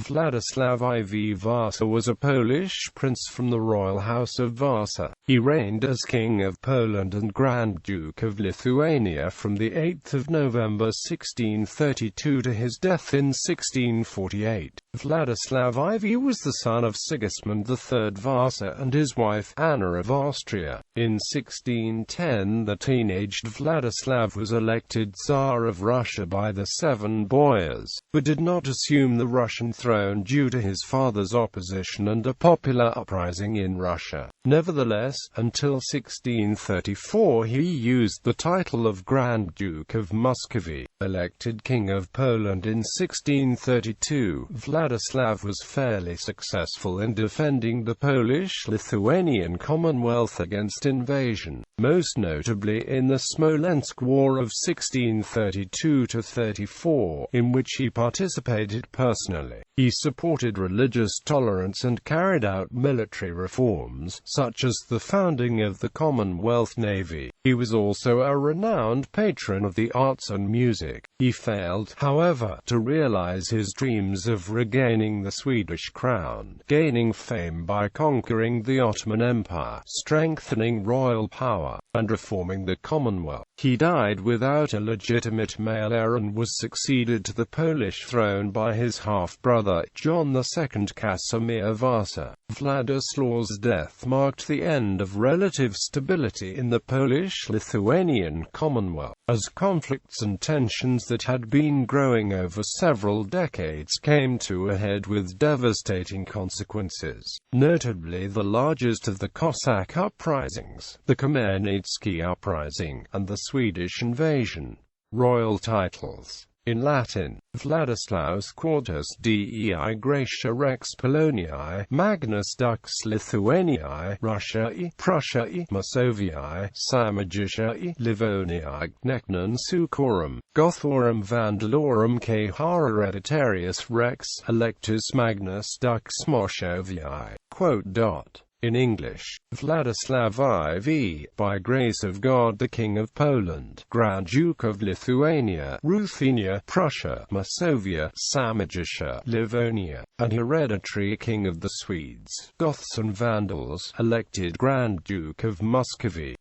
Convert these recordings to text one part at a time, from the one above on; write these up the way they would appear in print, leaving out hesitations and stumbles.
Władysław IV Vasa was a Polish prince from the Royal House of Vasa. He reigned as King of Poland and Grand Duke of Lithuania from the 8th of November 1632 to his death in 1648. Władysław IV was the son of Sigismund III Vasa and his wife, Anna of Austria. In 1610 the teenaged Władysław was elected Tsar of Russia by the Seven Boyars, but did not assume the Russian throne due to his father's opposition and a popular uprising in Russia. Nevertheless, until 1634 he used the title of Grand Duke of Muscovy. Elected King of Poland in 1632, Władysław was fairly successful in defending the Polish-Lithuanian Commonwealth against invasion, most notably in the Smolensk War of 1632–34, in which he participated personally. He supported religious tolerance and carried out military reforms, such as the founding of the Commonwealth Navy. He was also a renowned patron of the arts and music. He failed, however, to realize his dreams of regaining the Swedish crown, gaining fame by conquering the Ottoman Empire, strengthening royal power, and reforming the Commonwealth. He died without a legitimate male heir and was succeeded to the Polish throne by his half-brother, John II Casimir Vasa. Władysław's death marked the end of relative stability in the Polish-Lithuanian Commonwealth, as conflicts and tensions that had been growing over several decades came to a head with devastating consequences, notably the largest of the Cossack uprisings, the Khmelnytsky uprising, and the Swedish invasion. Royal titles. In Latin, Władysławs Quartus Dei Gracia Rex Poloniae, Magnus Dux Lithuaniae, Russiae, Prussiae, Masoviae, Samogitiae, Livoniae, Necnon Sucorum, Gothorum Vandalorum K. Hereditarius Rex, Electus Magnus Dux Moscoviae. In English, Władysław IV, by grace of God the King of Poland, Grand Duke of Lithuania, Ruthenia, Prussia, Masovia, Samogitia, Livonia, and hereditary King of the Swedes, Goths and Vandals, elected Grand Duke of Muscovy.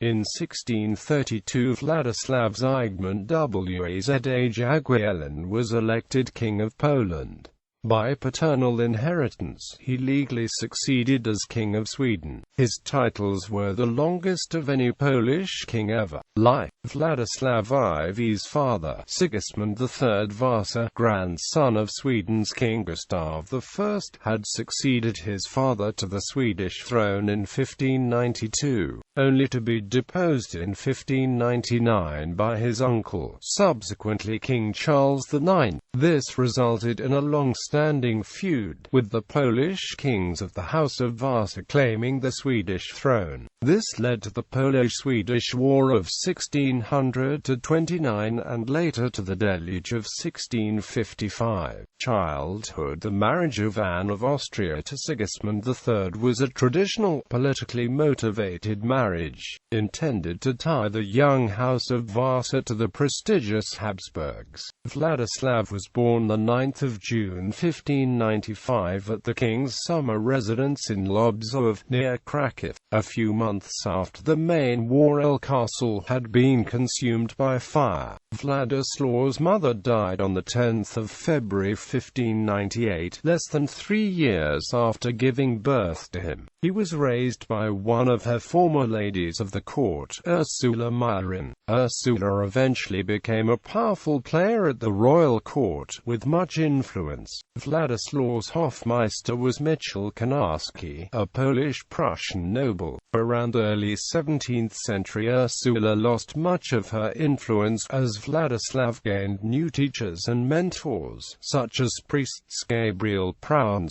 In 1632 Władysław Zygmunt Waz Jagiellon was elected King of Poland. By paternal inheritance, he legally succeeded as King of Sweden. His titles were the longest of any Polish king ever. Life. Władysław IV's father, Sigismund III Vasa, grandson of Sweden's King Gustav I, had succeeded his father to the Swedish throne in 1592, only to be deposed in 1599 by his uncle, subsequently King Charles IX. This resulted in a long-standing feud, with the Polish kings of the House of Vasa claiming the Swedish throne. This led to the Polish-Swedish War of 1629 and later to the Deluge of 1655. Childhood. The marriage of Anne of Austria to Sigismund III was a traditional, politically motivated marriage, intended to tie the young House of Vasa to the prestigious Habsburgs. Władysław was born the 9th of June 1595 at the king's summer residence in Lobzow, near Kraków. A few months after the main Warel castle had been consumed by fire, Władysław's mother died on the 10th of February 1598, less than 3 years after giving birth to him. He was raised by one of her former ladies of the court, Ursula Myron. Ursula eventually became a powerful player at the royal court, with much influence. Władysław's Hofmeister was Michał Konarski, a Polish-Prussian noble. Around early 17th century Ursula lost much of her influence as Władysław gained new teachers and mentors, such as priests Gabriel Prądz,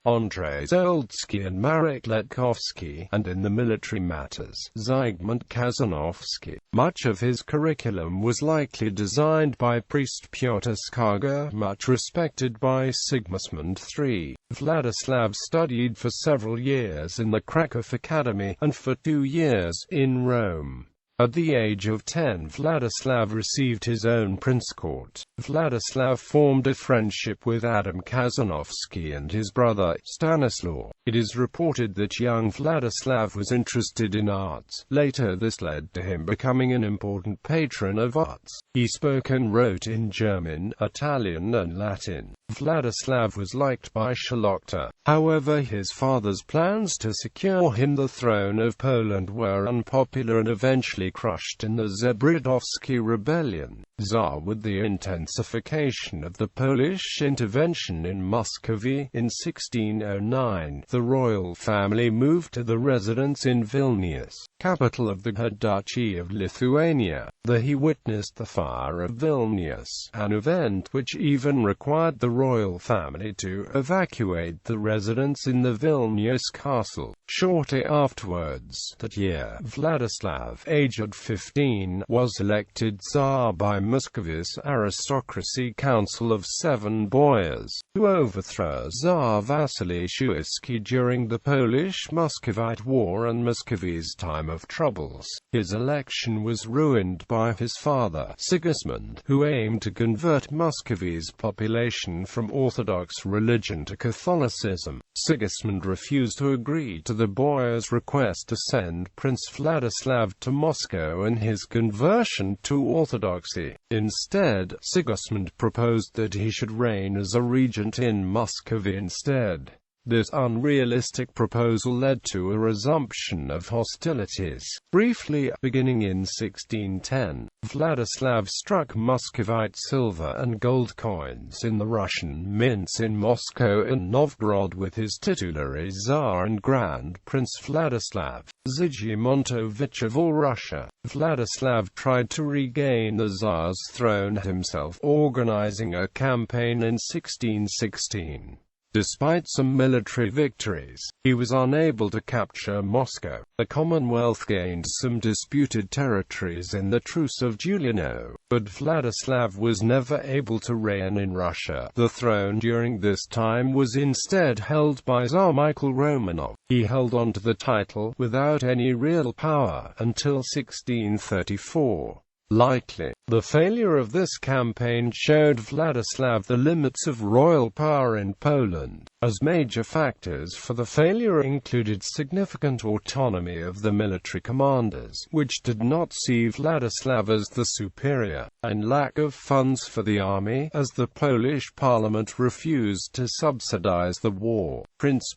Andrzej Zoldski and Marek Letkowski, and in the military matters, Zygmunt Kazanowski. Much of his curriculum was likely designed by priest Piotr Skarga, much respected by Sigismund III. Władysław studied for several years in the Kraków Academy, and for 2 years in Rome. At the age of 10, Vladislav received his own prince court. Vladislav formed a friendship with Adam Kazanovsky and his brother, Stanislaw. It is reported that young Vladislav was interested in arts. Later this led to him becoming an important patron of arts. He spoke and wrote in German, Italian and Latin. Vladislav was liked by Szlachta. However, his father's plans to secure him the throne of Poland were unpopular and eventually crushed in the Zebrzydowski rebellion. Tsar, with the intensification of the Polish intervention in Muscovy in 1609, the royal family moved to the residence in Vilnius, capital of the Duchy of Lithuania. There he witnessed the fire of Vilnius, an event which even required the royal family to evacuate the residence in the Vilnius castle. Shortly afterwards, that year, Vladislav, aged 15, was elected Tsar by Muscovy's aristocracy council of Seven Boyars, who overthrew Tsar Vasily Shuisky during the Polish-Muscovite War and Muscovy's time of troubles. His election was ruined by his father, Sigismund, who aimed to convert Muscovy's population from Orthodox religion to Catholicism. Sigismund refused to agree to the Boyars' request to send Prince Vladislav to Moscow and his conversion to Orthodoxy. Instead, Sigismund proposed that he should reign as a regent in Muscovy instead. This unrealistic proposal led to a resumption of hostilities. Briefly, beginning in 1610, Vladislav struck Muscovite silver and gold coins in the Russian mints in Moscow and Novgorod with his titulary Tsar and Grand Prince Vladislav Sigismundovich of all Russia. Vladislav tried to regain the Tsar's throne himself, organizing a campaign in 1616. Despite some military victories, he was unable to capture Moscow. The Commonwealth gained some disputed territories in the Truce of Juliano, but Vladislav was never able to reign in Russia. The throne during this time was instead held by Tsar Michael Romanov. He held on to the title without any real power until 1634. Likely, the failure of this campaign showed Vladislav the limits of royal power in Poland, as major factors for the failure included significant autonomy of the military commanders, which did not see Vladislav as the superior, and lack of funds for the army, as the Polish parliament refused to subsidize the war.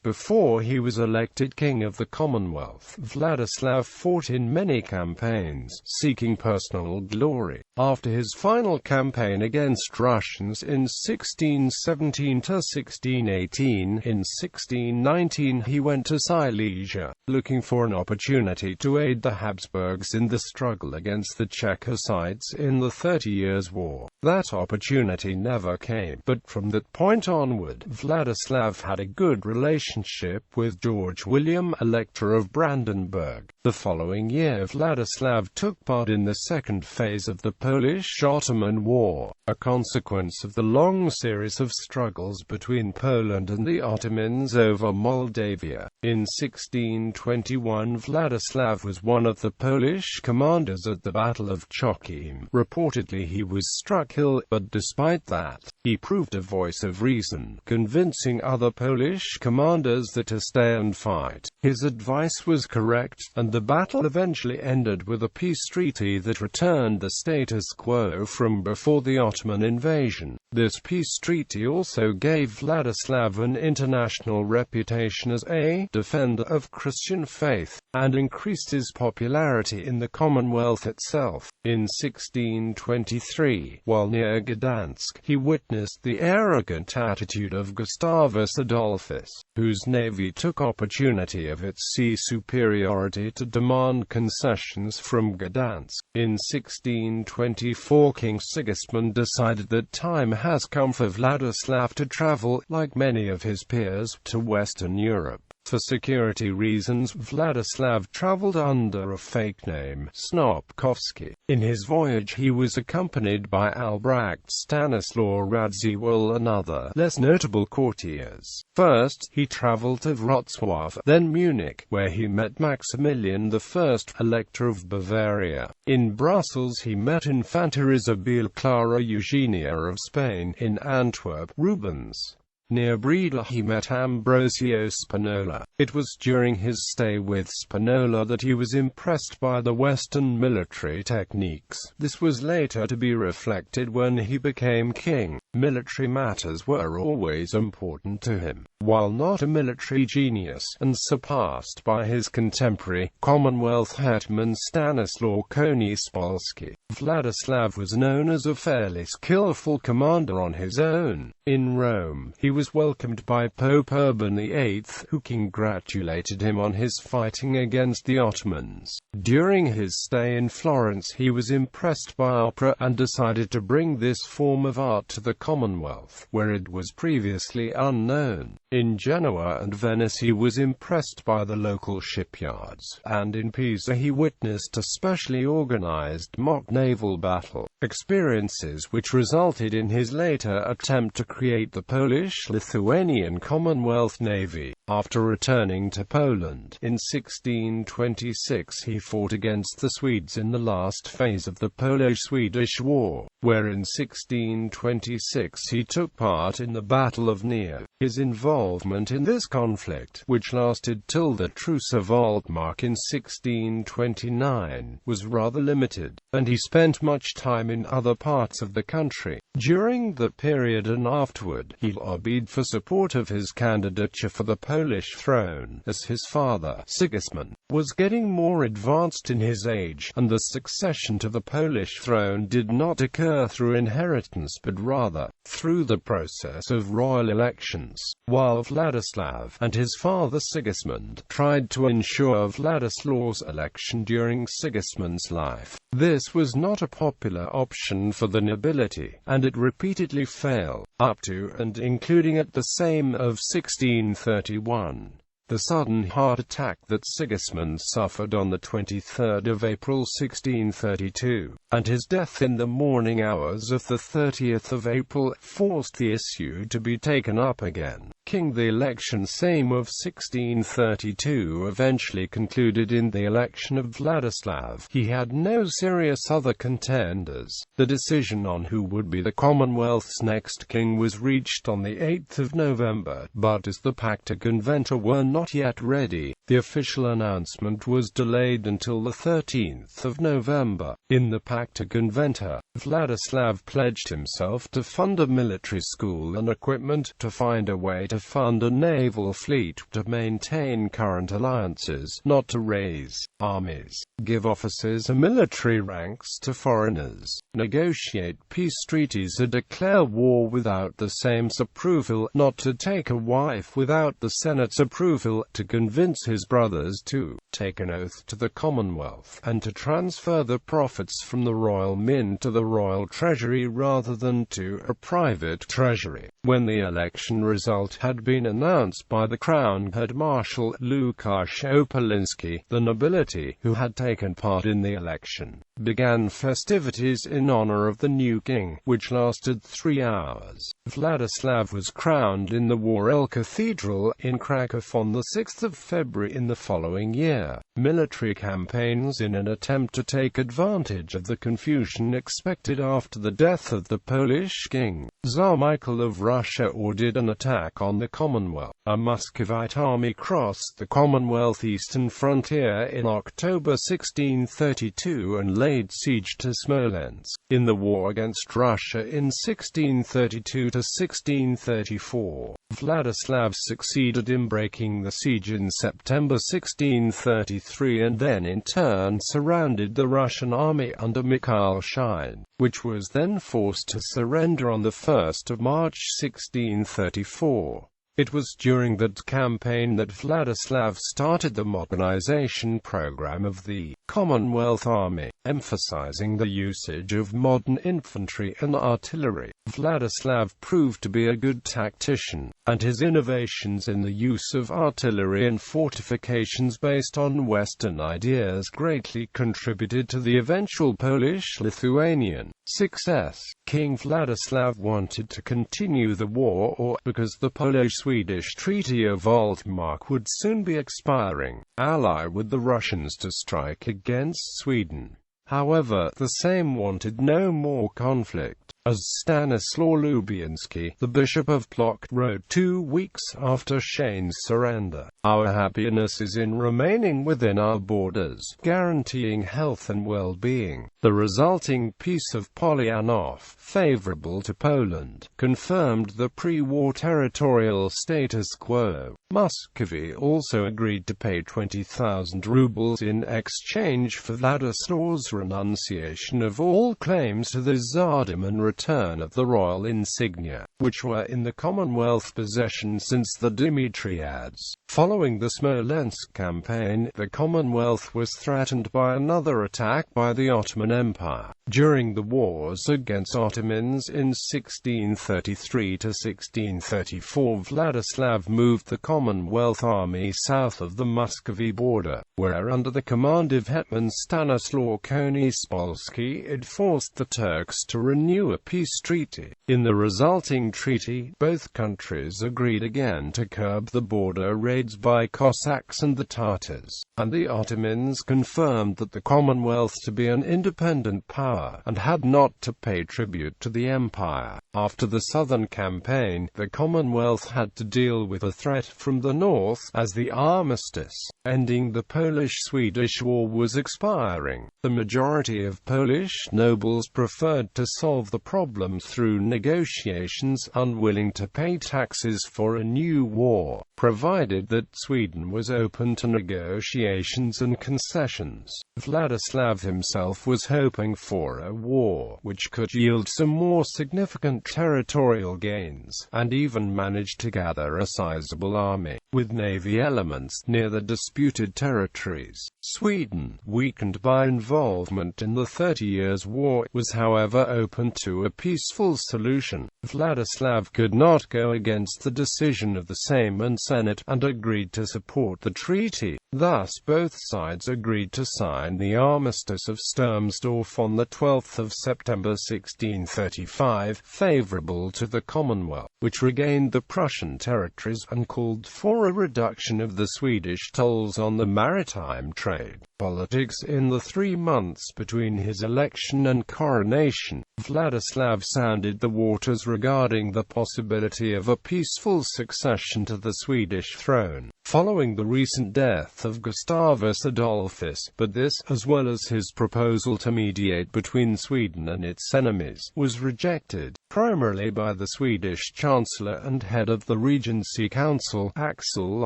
Before he was elected king of the Commonwealth, Vladislav fought in many campaigns, seeking personal glory. After his final campaign against Russians in 1617–1618, in 1619 he went to Silesia, looking for an opportunity to aid the Habsburgs in the struggle against the Czechoslovakians in the 30 Years' War. That opportunity never came, but from that point onward, Vladislav had a good relationship with George William, Elector of Brandenburg. The following year Vladislav took part in the second phase of the Polish-Ottoman War, a consequence of the long series of struggles between Poland and the Ottomans over Moldavia. In 1621 Vladislav was one of the Polish commanders at the Battle of Chocim. Reportedly he was struck ill, but despite that, he proved a voice of reason, convincing other Polish commanders that to stay and fight. His advice was correct, and the battle eventually ended with a peace treaty that returned the status quo from before the Ottoman invasion. This peace treaty also gave Vladislav an international reputation as a defender of Christian faith, and increased his popularity in the Commonwealth itself. In 1623, while near Gdansk, he witnessed the arrogant attitude of Gustavus Adolphus, whose navy took opportunity of its sea superiority to demand concessions from Gdansk. In 1624 King Sigismund decided that time has come for Vladislav to travel, like many of his peers, to Western Europe. For security reasons, Vladislav traveled under a fake name, Snopkovsky. In his voyage he was accompanied by Albrecht Stanislaw Radziwiłł and other, less notable courtiers. First, he traveled to Wrocław, then Munich, where he met Maximilian I, Elector of Bavaria. In Brussels he met Infanta Isabel Clara Eugenia of Spain. In Antwerp, Rubens. Near Breda he met Ambrosio Spinola. It was during his stay with Spinola that he was impressed by the Western military techniques. This was later to be reflected when he became king. Military matters were always important to him. While not a military genius, and surpassed by his contemporary, Commonwealth hetman Stanislaw Konieczpolski, Vladislav was known as a fairly skillful commander on his own. In Rome, he was welcomed by Pope Urban VIII, who congratulated him on his fighting against the Ottomans. During his stay in Florence he was impressed by opera and decided to bring this form of art to the Commonwealth, where it was previously unknown. In Genoa and Venice he was impressed by the local shipyards, and in Pisa he witnessed a specially organized mock naval battle, experiences which resulted in his later attempt to create the Polish-Lithuanian Commonwealth Navy. After returning to Poland in 1626 he fought against the Swedes in the last phase of the Polish-Swedish War, where in 1626 he took part in the Battle of Neer. His involvement in this conflict, which lasted till the Truce of Altmark in 1629, was rather limited, and he spent much time in other parts of the country. During the period and afterward, he lobbied for support of his candidature for the Polish throne, as his father, Sigismund, was getting more advanced in his age, and the succession to the Polish throne did not occur through inheritance but rather through the process of royal elections. While Vladislav and his father Sigismund tried to ensure Vladislaw's election during Sigismund's life, this was not a popular option for the nobility, and it repeatedly failed, up to and including at the Sejm of 1631. The sudden heart attack that Sigismund suffered on the 23rd of April 1632, and his death in the morning hours of the 30th of April, forced the issue to be taken up again. The election Sejm of 1632 eventually concluded in the election of Vladislav. He had no serious other contenders. The decision on who would be the Commonwealth's next king was reached on the 8th of November, but as the Pacta Conventa were not yet ready, the official announcement was delayed until the 13th of November. In the Pacta Conventa, Vladislav pledged himself to fund a military school and equipment, to find a way to fund a naval fleet, to maintain current alliances, not to raise armies, give officers and military ranks to foreigners, negotiate peace treaties or declare war without the Sejm's approval, not to take a wife without the Senate's approval, to convince his brothers to take an oath to the Commonwealth, and to transfer the profits from the royal mint to the royal treasury rather than to a private treasury. When the election result had been announced by the Crown Head Marshal Łukasz Opolinski, the nobility, who had taken part in the election, began festivities in honor of the new king, which lasted 3 hours. Vladislav was crowned in the Warel Cathedral in Kraków on the 6th of February in the following year. Military campaigns in an attempt to take advantage of the confusion expected after the death of the Polish king, Tsar Michael of Russia ordered an attack on the Commonwealth. A Muscovite army crossed the Commonwealth eastern frontier in October 1632 and laid siege to Smolensk. In the war against Russia in 1632 to 1634, Vladislav succeeded in breaking the siege in September 1633 and then in turn surrounded the Russian army under Mikhail Shine, which was then forced to surrender on the 1st of March 1634. It was during that campaign that Władysław started the modernization program of the Commonwealth Army, emphasizing the usage of modern infantry and artillery. Władysław proved to be a good tactician, and his innovations in the use of artillery and fortifications based on Western ideas greatly contributed to the eventual Polish-Lithuanian success. King Władysław wanted to continue the war because the Polish-Swedish Treaty of Altmark would soon be expiring, ally with the Russians to strike against Sweden. However, the Sejm wanted no more conflict, as Stanislaw Lubieński, the Bishop of Plock, wrote 2 weeks after Shane's surrender. Our happiness is in remaining within our borders, guaranteeing health and well-being. The resulting Peace of Polianov, favorable to Poland, confirmed the pre-war territorial status quo. Muscovy also agreed to pay 20,000 rubles in exchange for Władysław's renunciation of all claims to the tsardom and return of the royal insignia, which were in the Commonwealth possession since the Dimitriads. Following the Smolensk campaign, the Commonwealth was threatened by another attack by the Ottoman Empire. During the wars against Ottomans in 1633 to 1634, Władysław moved the Commonwealth army south of the Muscovy border, where under the command of Hetman Stanislaw Konispolski it forced the Turks to renew a peace treaty. In the resulting treaty, both countries agreed again to curb the border raids by Cossacks and the Tatars, and the Ottomans confirmed that the Commonwealth to be an independent power, and had not to pay tribute to the empire. After the Southern Campaign, the Commonwealth had to deal with a threat from the north, as the armistice, ending the Polish-Swedish War, was expiring. The majority of Polish nobles preferred to solve the problem through negotiations, unwilling to pay taxes for a new war, provided that Sweden was open to negotiations and concessions. Władysław himself was hoping for a war which could yield some more significant territorial gains, and even managed to gather a sizable army, with navy elements near the disputed territories. Sweden, weakened by involvement in the 30 Years' War, was however open to a peaceful solution. Władysław could not go against the decision of the Sejm and Senate, and agreed to support the treaty. Thus both sides agreed to sign the Armistice of Sturmsdorf on 12 September 1635, favorable to the Commonwealth, which regained the Prussian territories, and called for a reduction of the Swedish tolls on the maritime trade. Politics. In the 3 months between his election and coronation, Władysław sounded the waters regarding the possibility of a peaceful succession to the Swedish throne, following the recent death of Gustavus Adolphus, but this, as well as his proposal to mediate between Sweden and its enemies, was rejected, primarily by the Swedish Chancellor and head of the Regency Council, Axel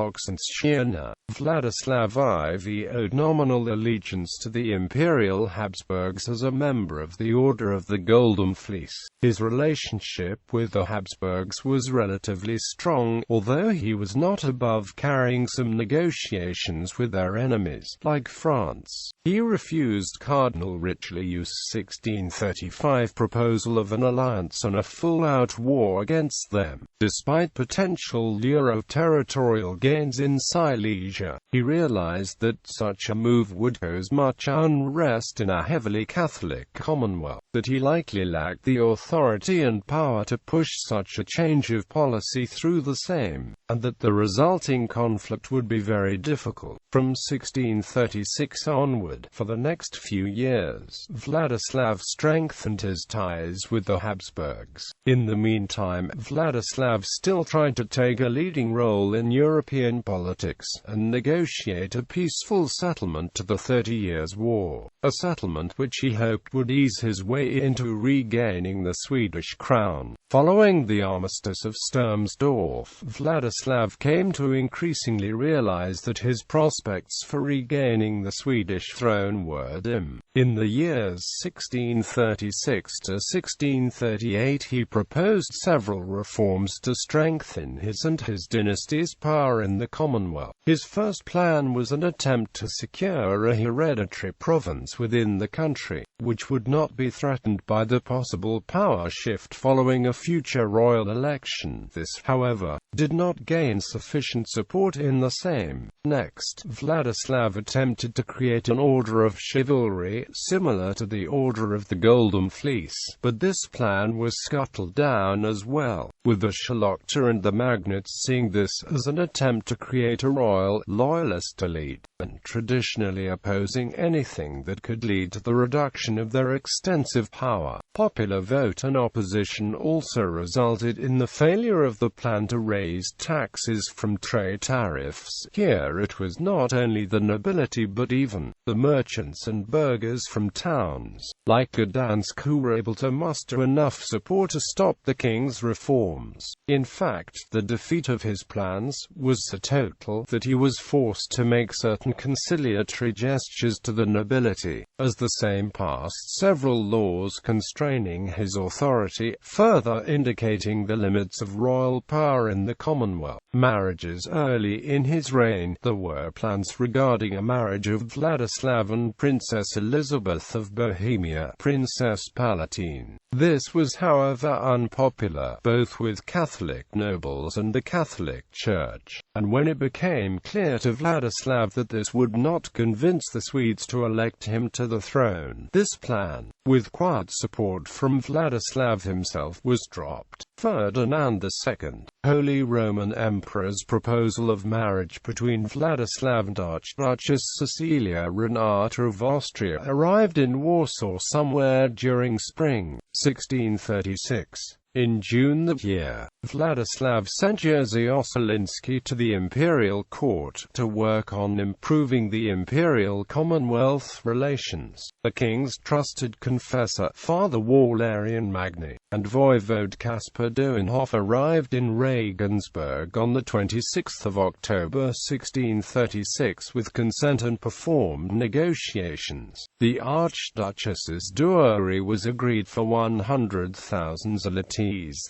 Oxenstierna. Władysław IV owed nominal allegiance to the Imperial Habsburgs as a member of the Order of the Golden Fleece. His relationship with the Habsburgs was relatively strong, although he was not above carrying some negotiations with their enemies, like France. He refused Cardinal Richelieu's 1635 proposal of an alliance and a full-out war against them. Despite potential lure of territorial gains in Silesia, he realized that such a move would cause much unrest in a heavily Catholic Commonwealth, that he likely lacked the authority and power to push such a change of policy through the Sejm, and that the resulting conflict would be very difficult. From 1636 onward, for the next few years, Władysław strengthened his ties with the Habsburgs. In the meantime, Władysław still tried to take a leading role in European politics, and negotiate a peaceful settlement to the 30 Years' War, a settlement which he hoped would ease his way into regaining the Swedish crown. Following the Armistice of Sturmsdorf, Władysław came to increasingly increasingly realized that his prospects for regaining the Swedish throne were dim. In the years 1636 to 1638 he proposed several reforms to strengthen his and his dynasty's power in the Commonwealth. His first plan was an attempt to secure a hereditary province within the country, which would not be threatened by the possible power shift following a future royal election. This, however, did not gain sufficient support in the Sejm. Next, Władysław attempted to create an order of chivalry, similar to the Order of the Golden Fleece, but this plan was scuttled down as well, with the Szlachta and the magnates seeing this as an attempt to create a royal, loyalist elite, and traditionally opposing anything that could lead to the reduction of their extensive power. Popular vote and opposition also resulted in the failure of the plan to raise taxes from trade tariffs. Here it was not only the nobility but even the merchants and burghers from towns like Gdansk who were able to muster enough support to stop the king's reforms. In fact, the defeat of his plans was so total that he was forced to make certain conciliatory gestures to the nobility. As the Sejm passed several laws constraining his authority, further indicating the limits of royal power in the Commonwealth. Marriages. Early in his reign, there were plans regarding a marriage of Władysław and Princess Elizabeth of Bohemia, Princess Palatine. This was, however, unpopular, both with Catholic nobles and the Catholic Church, and when it became clear to Władysław that this would not convince the Swedes to elect him to the throne, this plan, with quiet support from Władysław himself, was dropped. Ferdinand II, Holy Roman Emperor's proposal of marriage between Władysław and Archduchess Cecilia Renata of Austria arrived in Warsaw somewhere during spring 1636. In June that year, Władysław sent Jerzy Ossoliński to the imperial court to work on improving the imperial-Commonwealth relations. The king's trusted confessor, Father Walerian Magni, and Voivode Caspar Duinhoff arrived in Regensburg on the 26th of October 1636 with consent and performed negotiations. The Archduchess's dowry was agreed for 100,000 zlotys.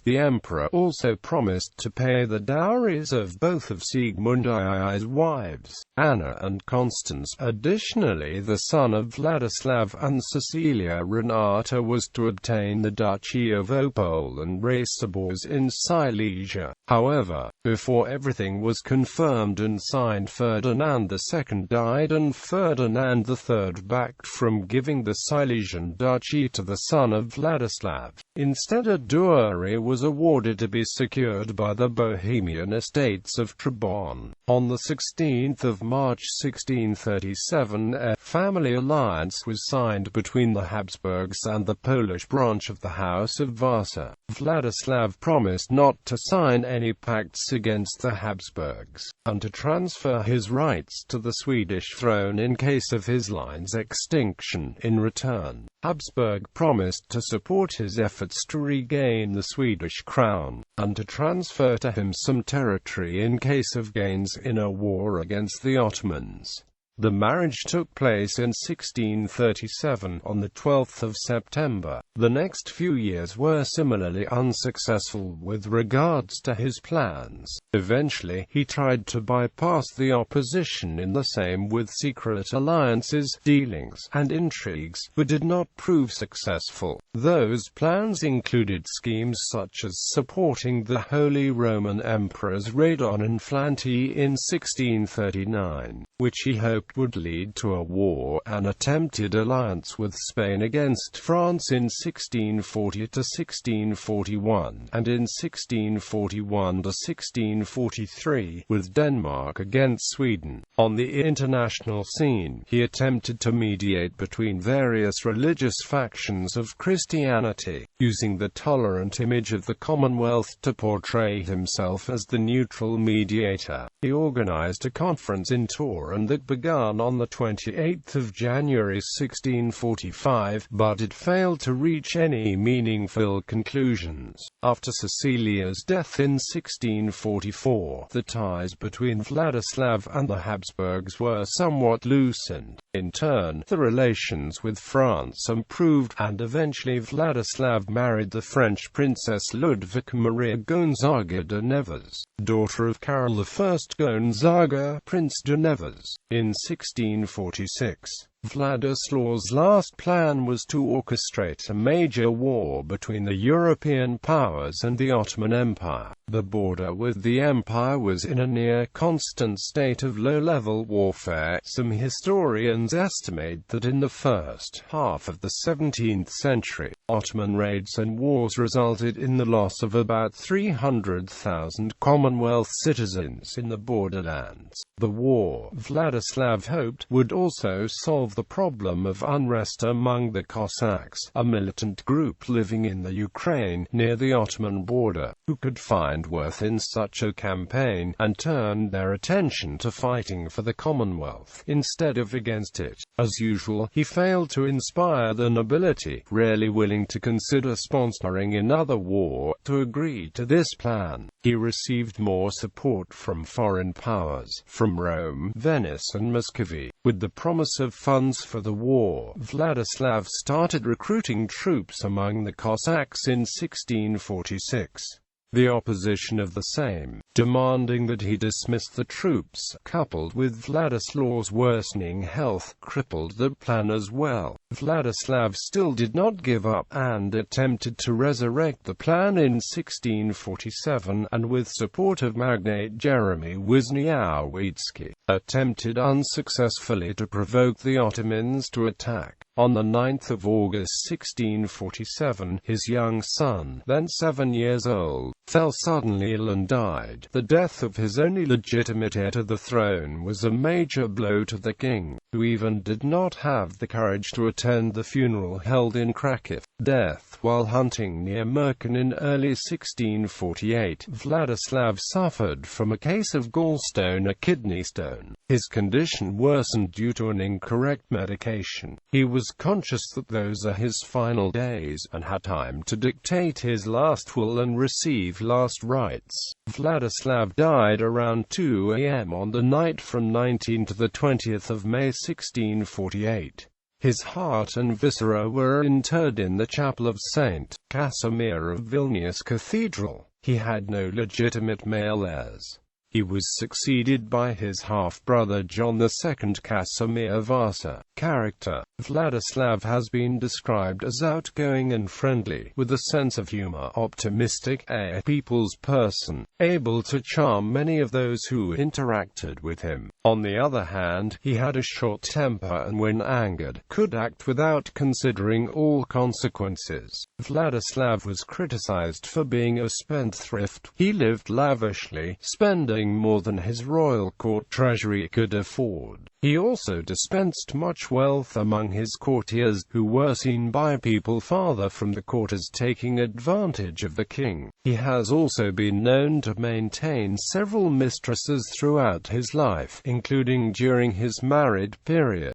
The emperor also promised to pay the dowries of both of Sigismund II's wives, Anna and Constance. Additionally, the son of Władysław and Cecilia Renata was to obtain the Duchy of Opole and Raciborz in Silesia. However, before everything was confirmed and signed, Ferdinand II died and Ferdinand III backed from giving the Silesian duchy to the son of Władysław. Instead, a dowry was awarded to be secured by the Bohemian estates of Trebon. On the 16th of March 1637, a family alliance was signed between the Habsburgs and the Polish branch of the House of Vasa. Władysław promised not to sign any pacts against the Habsburgs, and to transfer his rights to the Swedish throne in case of his line's extinction. In return, Habsburg promised to support his efforts to regain the Swedish crown, and to transfer to him some territory in case of gains in a war against the Ottomans. The marriage took place in 1637, on the 12th of September. The next few years were similarly unsuccessful with regards to his plans. Eventually, he tried to bypass the opposition in the Sejm with secret alliances, dealings, and intrigues, but did not prove successful. Those plans included schemes such as supporting the Holy Roman Emperor's raid on Inflanty in 1639, which he hoped would lead to a war, an attempted alliance with Spain against France in 1640 to 1641, and in 1641 to 1643, with Denmark against Sweden. On the international scene, he attempted to mediate between various religious factions of Christianity, using the tolerant image of the Commonwealth to portray himself as the neutral mediator. He organized a conference in Turin that began on the 28th of January 1645, but it failed to reach any meaningful conclusions. After Cecilia's death in 1644, the ties between Władysław and the Habsburgs were somewhat loosened. In turn, the relations with France improved, and eventually Władysław married the French princess Ludwika Maria Gonzaga de Nevers, daughter of Karol I Gonzaga, Prince de Nevers. In 1646, Władysław's last plan was to orchestrate a major war between the European powers and the Ottoman Empire. The border with the empire was in a near-constant state of low-level warfare. Some historians estimate that in the first half of the 17th century, Ottoman raids and wars resulted in the loss of about 300,000 Commonwealth citizens in the borderlands. The war, Władysław hoped, would also solve the problem of unrest among the Cossacks, a militant group living in the Ukraine, near the Ottoman border, who could find worth in such a campaign, and turned their attention to fighting for the Commonwealth, instead of against it. As usual, he failed to inspire the nobility, rarely willing to consider sponsoring another war, to agree to this plan. He received more support from foreign powers, from Rome, Venice and Muscovy. With the promise of funds for the war, Władysław started recruiting troops among the Cossacks in 1646. The opposition of the Sejm, demanding that he dismiss the troops, coupled with Władysław's worsening health, crippled the plan as well. Władysław still did not give up, and attempted to resurrect the plan in 1647, and with support of magnate Jeremy Wisniewicki, attempted unsuccessfully to provoke the Ottomans to attack. On the 9th of August 1647, his young son, then 7 years old, fell suddenly ill and died. The death of his only legitimate heir to the throne was a major blow to the king, who even did not have the courage to attend the funeral held in Kraków. Death while hunting near Merkin in early 1648. Władysław suffered from a case of gallstone, a kidney stone. His condition worsened due to an incorrect medication. He was conscious that those are his final days, and had time to dictate his last will and receive last rites. Władysław died around 2 a.m. on the night from 19 to the 20th of May 1648. His heart and viscera were interred in the chapel of St. Casimir of Vilnius Cathedral. He had no legitimate male heirs. He was succeeded by his half-brother John II Casimir Vasa. Character: Władysław has been described as outgoing and friendly, with a sense of humor, optimistic, a people's person, able to charm many of those who interacted with him. On the other hand, he had a short temper and when angered, could act without considering all consequences. Władysław was criticized for being a spendthrift. He lived lavishly, spending more than his royal court treasury could afford. He also dispensed much wealth among his courtiers, who were seen by people farther from the court as taking advantage of the king. He has also been known to maintain several mistresses throughout his life, including during his married period.